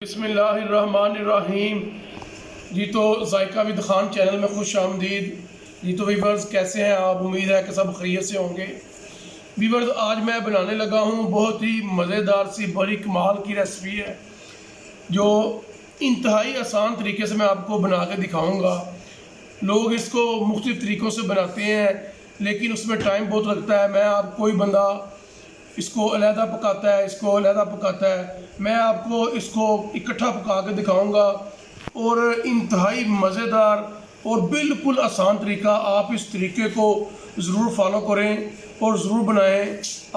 बिस्मिल्लाहिर्रहमानिर्रहीम। जी तो जायका with Khan channel में खुश आमदीद। जी तो वीवर्स कैसे हैं आप? उम्मीद है कि सब खैरियत से होंगे। वीवर्स आज मैं बनाने लगा हूँ बहुत ही मज़ेदार सी बड़ी कमाल की रेसिपी है जो इंतहाई आसान तरीके से मैं आपको बना के दिखाऊँगा। लोग इसको मुख्तलिफ़ तरीक़ों से बनाते हैं लेकिन उसमें टाइम बहुत लगता है। मैं आप कोई बंदा इसको अलहदा पकाता है, इसको अलहदा पकाता है, मैं आपको इसको इकट्ठा पका के दिखाऊंगा और इंतहाई मज़ेदार और बिल्कुल आसान तरीका। आप इस तरीके को ज़रूर फॉलो करें और ज़रूर बनाएं।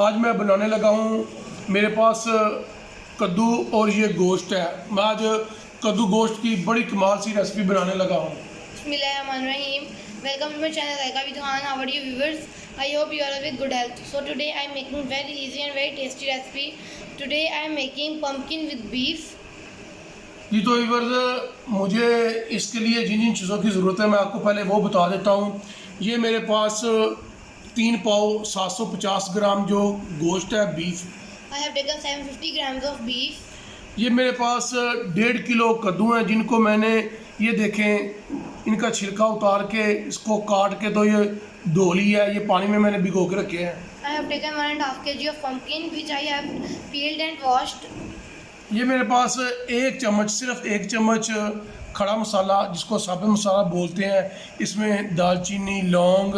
आज मैं बनाने लगा हूँ, मेरे पास कद्दू और ये गोश्त है। मैं आज कद्दू गोश्त की बड़ी कमाल सी रेसिपी बनाने लगा हूँ। Bismillahirrahmanirrahim. Welcome to my channel Zaika with Khan. How are you viewers? I hope you are all with good health. So today I am making very easy and very tasty recipe. Today I am making pumpkin with beef. जी तो viewers मुझे इसके लिए जिन जिन चीज़ों की ज़रूरत है मैं आपको पहले वो बता देता हूँ। ये मेरे पास 3 पाव 750 ग्राम जो गोश्त है beef. I have taken 750 grams of beef. ये मेरे पास 1.5 किलो कद्दू हैं जिनको मैंने ये देखें इनका छिलका उतार के इसको काट के तो ये धो लिया है। ये पानी में मैंने भिगो के रखे हैं। I have taken 1.5 kg of pumpkin which I have peeled and washed. ये मेरे पास 1 चम्मच, सिर्फ 1 चम्मच खड़ा मसाला जिसको साबुत मसाला बोलते हैं, इसमें दालचीनी, लौंग,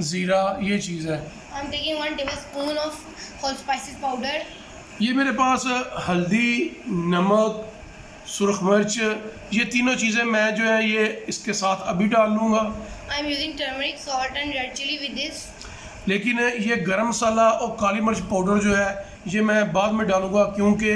ज़ीरा ये चीज़ है। I am taking 1 tablespoon of whole spices powder. ये मेरे पास हल्दी, नमक, सुरख मिर्च, ये तीनों चीज़ें मैं जो है ये इसके साथ अभी डाल लूँगा। I am using turmeric, salt and red chili with this. लेकिन ये गरम मसाला और काली मिर्च पाउडर जो है ये मैं बाद में डालूँगा, क्योंकि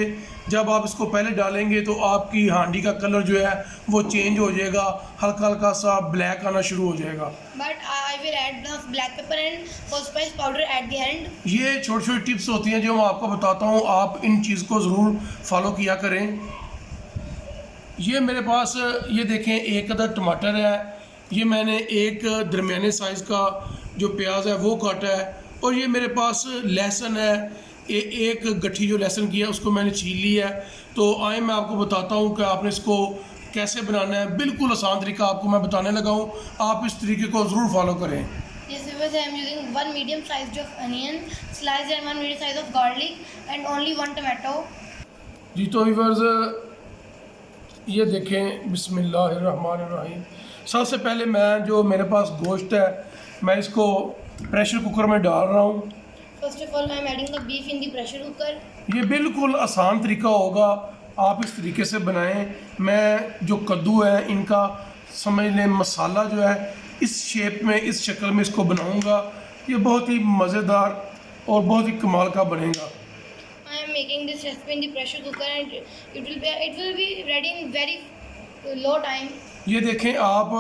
जब आप इसको पहले डालेंगे तो आपकी हांडी का कलर जो है वो चेंज हो जाएगा, हल्का हल्का सा ब्लैक आना शुरू हो जाएगा। But I will add the black pepper and whole spice powder at the end. ये छोटी छोटी टिप्स होती हैं जो मैं आपको बताता हूँ, आप इन चीज़ को ज़रूर फॉलो किया करें। ये मेरे पास ये देखें 1 अदद टमाटर है, ये मैंने एक दरमियाने साइज़ का जो प्याज है वो काटा है, और ये मेरे पास लहसुन है, एक गट्ठी जो लहसुन की है उसको मैंने छील लिया है। तो आए मैं आपको बताता हूँ कि आपने इसको कैसे बनाना है। बिल्कुल आसान तरीका आपको मैं बताने लगा हूँ, आप इस तरीके को ज़रूर फॉलो करें। Yes, viewers, I am using 1 medium sized of onion, sliced, and 1 medium size of garlic, and only 1 tomato. जी तो व्यूअर्स ये देखें, बिस्मिल्लाहिर्रहमानिर्रहीम। सबसे पहले मैं जो मेरे पास गोश्त है मैं इसको प्रेशर कुकर में डाल रहा हूँ। First of all, I am adding the beef in the pressure cooker. ये बिल्कुल आसान तरीका होगा, आप इस तरीके से बनाएं। मैं जो कद्दू है इनका समझ लें मसाला जो है इस शेप में, इस शक्ल में इसको बनाऊंगा। ये बहुत ही मज़ेदार और बहुत ही कमाल का बनेगा। I am making this recipe in the pressure cooker, and it will be ready in very low time. ये देखें आप,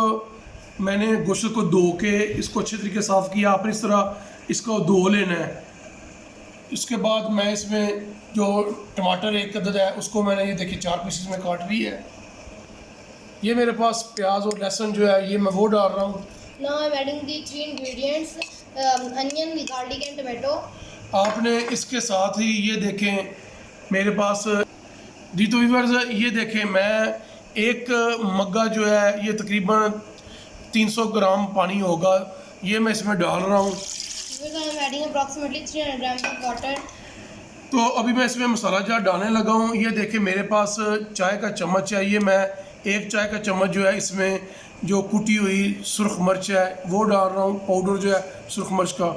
मैंने गोश्त को धो के इसको अच्छे तरीके से साफ़ किया। आपने इस तरह इसको धो लेना है। इसके बाद मैं इसमें जो टमाटर 1 अदद है उसको मैंने ये देखिए 4 पीसेस में काट ली है। ये मेरे पास प्याज और लहसुन जो है ये मैं वो डाल रहा हूँ। Now I am adding the 3 ingredients: onion, garlic, and tomato. आपने इसके साथ ही ये देखें मेरे पास जी तो व्यूअर्स ये देखें मैं एक मग्गा जो है ये तकरीबन 300 ग्राम पानी होगा, ये मैं इसमें डाल रहा हूँ। Viewers, I am adding approximately 300 grams of water. तो अभी मैं इसमें मसाला जार डालने लगा हूँ। ये देखें मेरे पास चाय का चम्मच है, ये मैं 1 चाय का चम्मच जो है इसमें जो कुटी हुई सुरख मिर्च है वो डाल रहा हूँ, पाउडर जो है सुरख मिर्च का।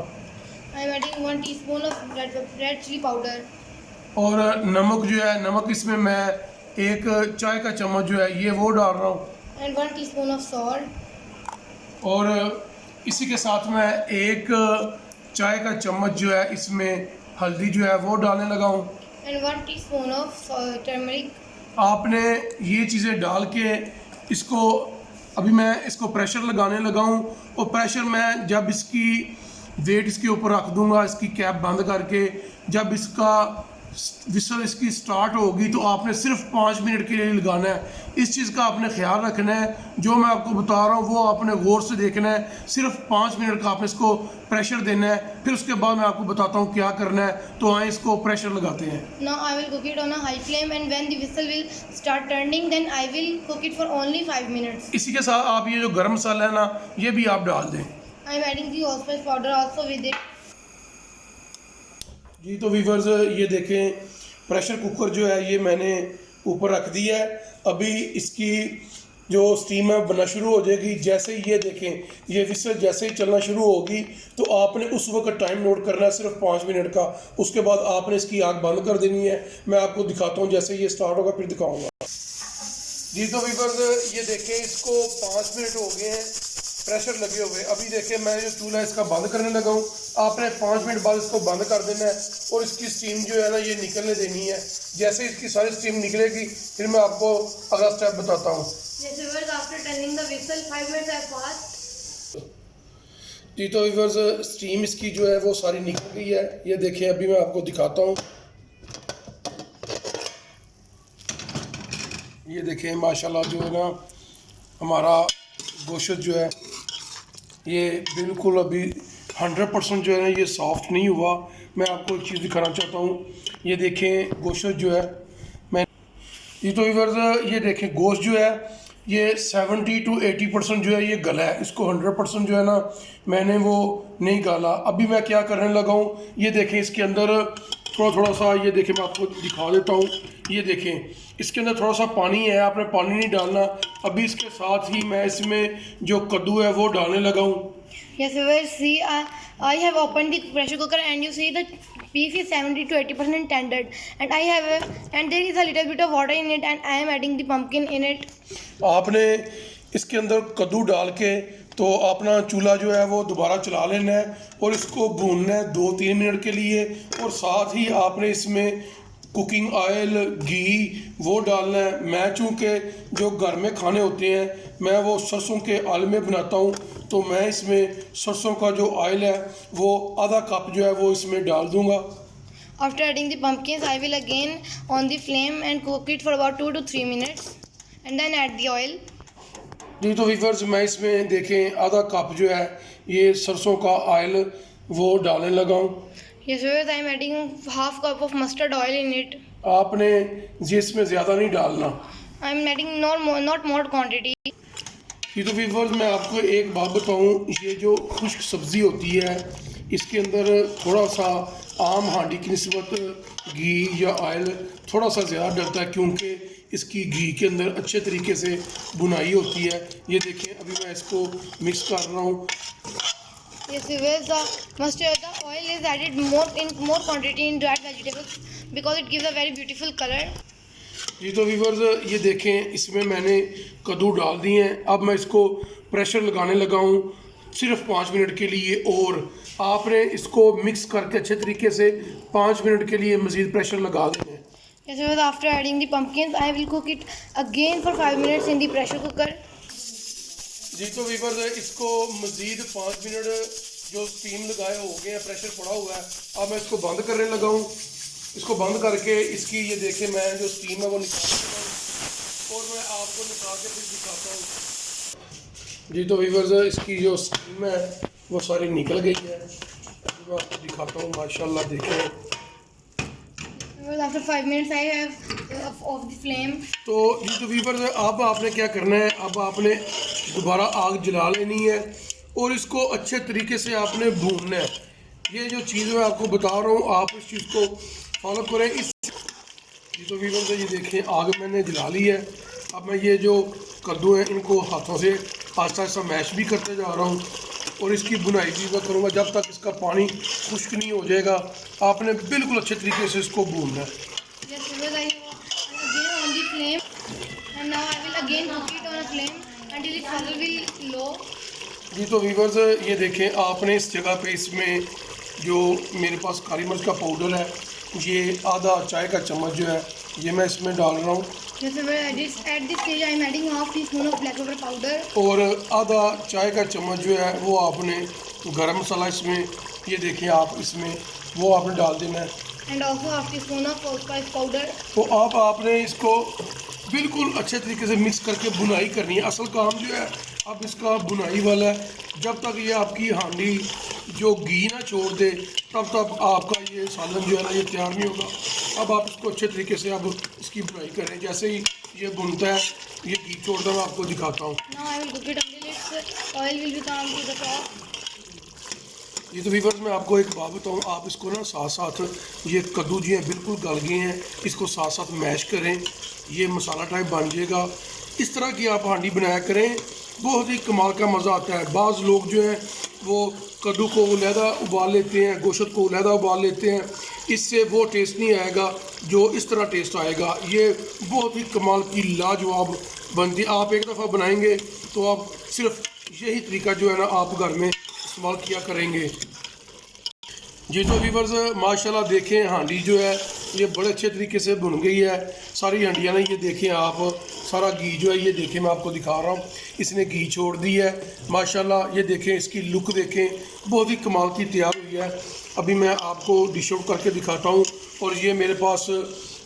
I am adding 1 teaspoon of red chili powder. और नमक जो है, नमक इसमें मैं 1 चाय का चम्मच जो है ये वो डाल रहा हूँ। And 1 teaspoon of salt. और इसी के साथ मैं 1 चाय का चम्मच जो है इसमें हल्दी जो है वो डालने लगा हूँ। And 1 teaspoon of turmeric. आपने ये चीज़ें डाल के इसको अभी मैं इसको प्रेशर लगाने लगा हूँ, और प्रेशर मैं जब इसकी वेट इसके ऊपर रख दूँगा, इसकी कैप बंद करके, जब इसका विसल इसकी स्टार्ट होगी तो आपने सिर्फ 5 मिनट के लिए लगाना है। इस चीज़ का आपने ख्याल रखना है, जो मैं आपको बता रहा हूँ वो आपने गौर से देखना है। सिर्फ 5 मिनट का आपने इसको प्रेशर देना है, फिर उसके बाद मैं आपको बताता हूँ क्या करना है। तो आए इसको प्रेशर लगाते हैं। Now I will cook it on a high flame, and when the whistle will start turning, then I will cook it for only 5 minutes. इसी के साथ आप ये जो गरम मसाला है ना, ये भी आप डाल दें। I am adding the allspice powder also with it. जी तो वीवर्स ये देखें, प्रेशर कुकर जो है ये मैंने ऊपर रख दिया है। अभी इसकी जो स्टीम है बनना शुरू हो जाएगी। जैसे ही ये देखें ये विसल जैसे ही चलना शुरू होगी तो आपने उस वक्त टाइम नोट करना है, सिर्फ 5 मिनट का। उसके बाद आपने इसकी आग बंद कर देनी है। मैं आपको दिखाता हूँ जैसे ये स्टार्ट होगा फिर दिखाऊंगा। जी तो वीवर्स ये देखें, इसको 5 मिनट हो गए हैं प्रेशर लगे हुए। अभी देखिए मैं जो चूल्हा इसका बंद करने लगा हूँ। आपने 5 मिनट बाद इसको बंद कर देना है और इसकी स्टीम जो है ना ये निकलने देनी है। जैसे इसकी सारी स्टीम निकलेगी फिर मैं आपको अगला स्टेप बताता हूँ। Yes, viewers, after turning the whistle, 5 minutes have passed. जी तो व्यूअर्स स्टीम इसकी जो है वो सारी निकल गई है। ये देखिए अभी मैं आपको दिखाता हूँ। ये देखें माशाल्लाह जो है ना हमारा गोश्त जो है ये बिल्कुल अभी 100% जो है ना ये सॉफ्ट नहीं हुआ। मैं आपको एक चीज़ दिखाना चाहता हूँ। ये देखें गोश्त जो है मैं ये तो व्यूअर्स ये देखें गोश्त जो है ये 70 to 80% जो है ये गला है। इसको 100% जो है ना मैंने वो नहीं गाला। अभी मैं क्या करने लगा हूँ, ये देखें इसके अंदर थोड़ा सा ये देखें मैं आपको दिखा देता हूँ। ये देखें इसके अंदर थोड़ा सा पानी है, आपने पानी नहीं डालना। अभी इसके साथ ही मैं इसमें जो कद्दू है वो डालने लगा हूँ। Yes, viewers, see, I have opened the pressure cooker, and you see the beef is 70 to 80% tendered, and and there is a little bit of water in it, and I am adding the pumpkin in it. आपने इसके अंदर कद्दू डाल के तो अपना चूल्हा जो है वो दोबारा चला लेना है और इसको भूनना है 2-3 मिनट के लिए। और साथ ही आपने इसमें कुकिंग ऑयल घी वो डालना है। मैं चूँकि जो घर में खाने होते हैं मैं वो सरसों के ऑयल में बनाता हूँ, तो मैं इसमें सरसों का जो ऑयल है वो आधा कप जो है वो इसमें डाल दूँगा। After adding the pumpkins, I will again on the flame and cook it for about 2 to 3 minutes, and then add the oil. जी तो व्यूअर्स मैं इसमें देखें आधा कप जो है ये सरसों का ऑयल वो डालने लगा हूँ। Yes, viewers, I am adding half cup of mustard oil in it. आपने इसमें ज़्यादा नहीं डालना। I am adding not more quantity. ये तो व्यूअर्स मैं आपको एक बात बताऊं, ये जो खुश्क सब्ज़ी होती है इसके अंदर थोड़ा सा आम हांडी की निस्बत घी या ऑयल थोड़ा सा ज़्यादा डलता है, क्योंकि इसकी घी के अंदर अच्छे तरीके से बुनाई होती है। ये देखें अभी मैं इसको मिक्स कर रहा हूँ। Yes, viewers, the oil is added more quantity in dried vegetables because it gives a very beautiful color. जी तो व्यूअर्स ये देखें इसमें मैंने कद्दू डाल दिए हैं। अब मैं इसको प्रेशर लगाने लगा हूँ सिर्फ 5 मिनट के लिए, और आपने इसको मिक्स करके अच्छे तरीके से 5 मिनट के लिए मज़ीद प्रेशर लगा देना है। Yes, viewers, after adding the pumpkins, I will cook it again for 5 minutes in the pressure cooker. जी तो व्यूअर्स इसको मज़ीद 5 मिनट जो स्टीम लगाए हो गए हैं, प्रेशर पड़ा हुआ है। अब मैं इसको बंद करने लगा हूँ। इसको बंद करके इसकी ये देखें मैं जो स्टीम है वो निकाल देता हूँ और मैं आपको निकाल के फिर दिखाता हूँ। जी तो व्यूअर्स इसकी जो स्टीम है वो सारी निकल गई है। मैं आपको दिखाता हूँ माशाल्लाह देखें। After 5 minutes, I have off the flame. तो जी तो व्यूअर्स अब आपने क्या करना है, अब आपने दोबारा आग जला लेनी है और इसको अच्छे तरीके से आपने भूनना है। ये जो चीज़ मैं आपको बता रहा हूँ आप इस चीज़ को फॉलो करें। इस जी तो व्यूअर्स ये देखें आग मैंने जला ली है। अब मैं ये जो कद्दू हैं इनको हाथों से आहिस्ता आहिस्ता मैश भी करते जा रहा हूँ और इसकी बुनाई भी मैं करूँगा जब तक इसका पानी खुश्क नहीं हो जाएगा। आपने बिल्कुल अच्छे तरीके से इसको भूनना है। Yes, viewers, I am again on the flame, and now I will again cook it on a flame until its color will low. जी तो व्यूअर्स ये देखें आपने इस जगह पे इसमें जो मेरे पास काली मिर्च का पाउडर है ये आधा चाय का चम्मच जो है ये मैं इसमें डाल रहा हूँ। Yes, viewers, at this stage I am adding half teaspoon of black pepper powder. और आधा चाय का चम्मच जो है वो आपने गरम मसाला इसमें ये देखिए आप इसमें वो आपने डाल देना है। and also half teaspoon of allspice powder. तो आपने इसको बिल्कुल अच्छे तरीके से मिक्स करके बुनाई करनी है। असल काम जो है अब इसका बुनाई वाला है। जब तक ये आपकी हांडी जो घी ना छोड़ दे तब तक आपका ये सालन जो है ना ये तैयार नहीं होगा। अब आप इसको अच्छे तरीके से अब इसकी बुनाई करें। जैसे ही ये बुनता है ये घी छोड़ता मैं आपको दिखाता हूँ। Now I will cook it until its oil will become to the top. ये तो वीवर्स मैं आपको एक बात बताऊँ, आप इसको ना साथ साथ ये कद्दू जी हैं बिल्कुल गल गए हैं, इसको साथ साथ मैश करें, ये मसाला टाइप बन जाएगा। इस तरह की आप हांडी बनाया करें, बहुत ही कमाल का मज़ा आता है। बाज़ लोग जो हैं वो कद्दू को उलहदा उबाल लेते हैं, गोश्त को उलहदा उबाल लेते हैं, इससे वो टेस्ट नहीं आएगा जो इस तरह टेस्ट आएगा। ये बहुत ही कमाल की लाजवाब बनती। आप एक दफ़ा बनाएंगे तो आप सिर्फ यही तरीका जो है ना आप घर में इस्तेमाल किया करेंगे। जी तो व्यूअर्स माशाल्लाह देखें हांडी जो है ये बड़े अच्छे तरीके से बुन गई है। सारी हांडियाँ ना ये देखें आप, सारा घी जो है ये देखें, मैं आपको दिखा रहा हूँ, इसने घी छोड़ दी है माशाल्लाह। ये देखें इसकी लुक देखें, बहुत ही कमाल की तैयार हुई है। अभी मैं आपको डिश आउट करके दिखाता हूँ। और ये मेरे पास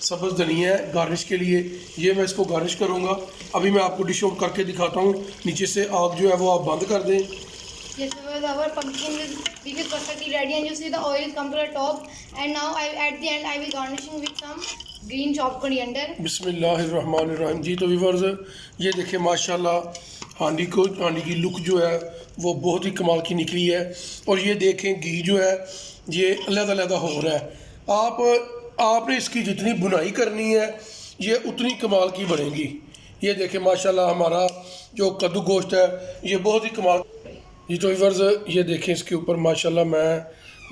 सब्ज़ धनिया है गार्निश के लिए, ये मैं इसको गार्निश करूँगा। अभी मैं आपको डिश आउट करके दिखाता हूँ। नीचे से आग जो है वो आप बंद कर दें। Yes, our pumpkin is perfectly ready, and you see the oil is come to the top. And now at the end I will garnishing with some green chopped coriander. बिस्मिल्लाहिर्रहमानिर्रहीम। जी तो व्यूअर्स ये देखें माशाल्लाह हांडी की लुक जो है वो बहुत ही कमाल की निकली है। और ये देखें घी जो है ये अलग-अलग हो रहा है। आपने इसकी जितनी बुनाई करनी है ये उतनी कमाल की बनेगी। ये देखें माशाल्लाह हमारा जो कद्दू गोश्त है ये बहुत ही कमाल। जी तो व्यूअर्स ये देखें इसके ऊपर माशाल्लाह मैं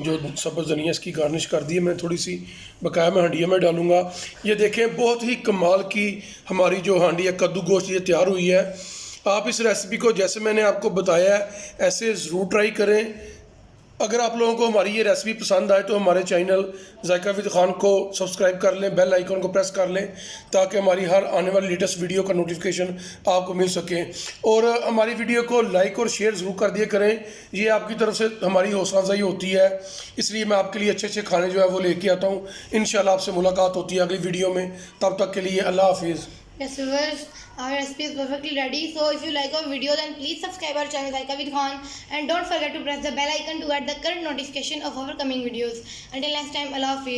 जो सब्ज़ धनिया इसकी गार्निश कर दी है, मैं थोड़ी सी बकाया मैं हांडिया में डालूँगा। ये देखें बहुत ही कमाल की हमारी जो हांडी है कद्दू गोश्त ये तैयार हुई है। आप इस रेसिपी को जैसे मैंने आपको बताया है ऐसे ज़रूर ट्राई करें। अगर आप लोगों को हमारी ये रेसिपी पसंद आए तो हमारे चैनल जायका विद खान को सब्सक्राइब कर लें, बेल आइकन को प्रेस कर लें ताकि हमारी हर आने वाली लेटेस्ट वीडियो का नोटिफिकेशन आपको मिल सके। और हमारी वीडियो को लाइक और शेयर ज़रूर कर दिया करें, ये आपकी तरफ से हमारी हौसला अफजाई होती है। इसलिए मैं आपके लिए अच्छे अच्छे खाने जो है वो लेके आता हूँ। इंशाल्लाह आपसे मुलाकात होती है अगली वीडियो में, तब तक के लिए अल्लाह हाफिज़। Yes, viewers, our recipe is perfectly ready. So if you like our video, then please subscribe our channel Zaika with Khan, and don't forget to press the bell icon to get the current notification of our coming videos. Until next time, Allah Hafiz.